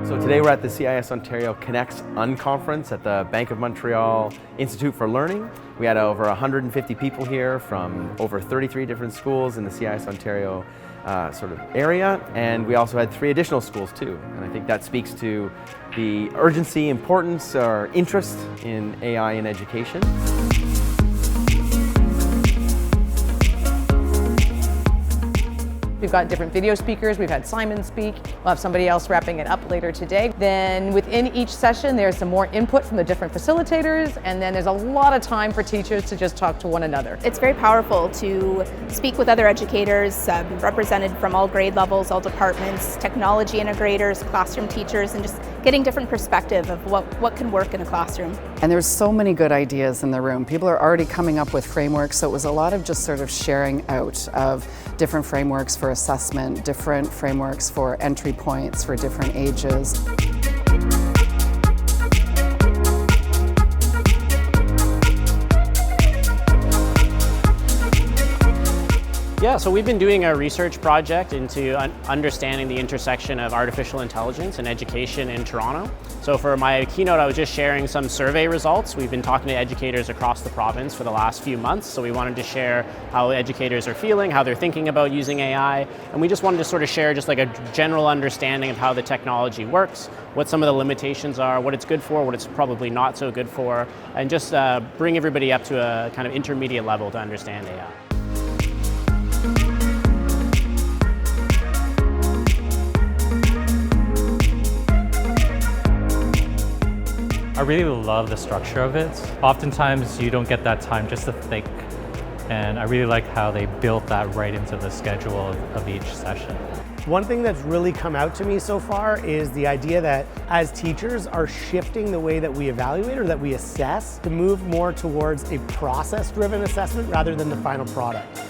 So today we're at the CIS Ontario Connects Unconference at the Bank of Montreal Institute for Learning. We had over 150 people here from over 33 different schools in the CIS Ontario sort of area, and we also had 3 additional schools too. And I think that speaks to the urgency, importance, or interest in AI in education. We've got different video speakers. We've had Simon speak. We'll have somebody else wrapping it up later today. Then within each session, there's some more input from the different facilitators, and then there's a lot of time for teachers to just talk to one another. It's very powerful to speak with other educators represented from all grade levels, all departments, technology integrators, classroom teachers, and just getting different perspective of what can work in a classroom. And there's so many good ideas in the room. People are already coming up with frameworks, so it was a lot of just sort of sharing out of different frameworks for assessment, different frameworks for entry points for different ages. Yeah, so we've been doing a research project into understanding the intersection of artificial intelligence and education in Toronto. So for my keynote, I was just sharing some survey results. We've been talking to educators across the province for the last few months, so we wanted to share how educators are feeling, how they're thinking about using AI, and we just wanted to sort of share just like a general understanding of how the technology works, what some of the limitations are, what it's good for, what it's probably not so good for, and just bring everybody up to a kind of intermediate level to understand AI. I really love the structure of it. Oftentimes you don't get that time just to think, and I really like how they built that right into the schedule of each session. One thing that's really come out to me so far is the idea that as teachers are shifting the way that we evaluate or that we assess to move more towards a process-driven assessment rather than the final product.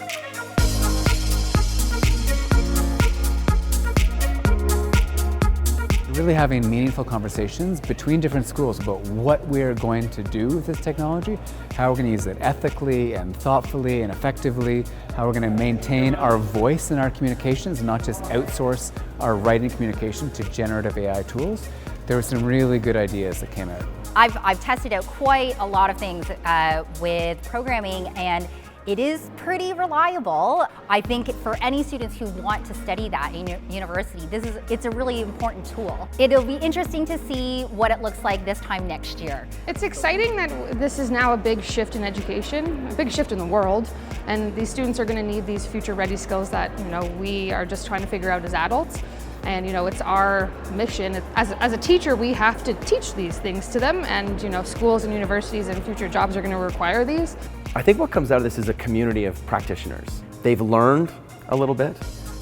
Really having meaningful conversations between different schools about what we're going to do with this technology, how we're going to use it ethically and thoughtfully and effectively, how we're going to maintain our voice in our communications and not just outsource our writing communication to generative AI tools. There were some really good ideas that came out. I've tested out quite a lot of things with programming, and it is pretty reliable. I think for any students who want to study that in university, it's a really important tool. It'll be interesting to see what it looks like this time next year. It's exciting that this is now a big shift in education, a big shift in the world, and these students are going to need these future-ready skills that we are just trying to figure out as adults. And it's our mission. As a teacher, we have to teach these things to them, and schools and universities and future jobs are going to require these. I think what comes out of this is a community of practitioners. They've learned a little bit,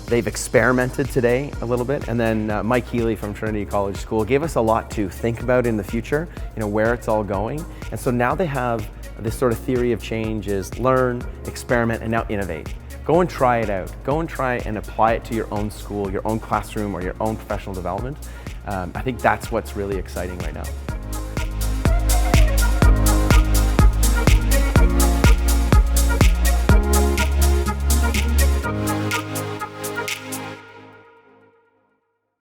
they've experimented today a little bit, and then Mike Healy from Trinity College School gave us a lot to think about in the future, where it's all going. And so now they have this sort of theory of change is learn, experiment, and now innovate. Go and try it out. Go and try and apply it to your own school, your own classroom, or your own professional development. I think that's what's really exciting right now.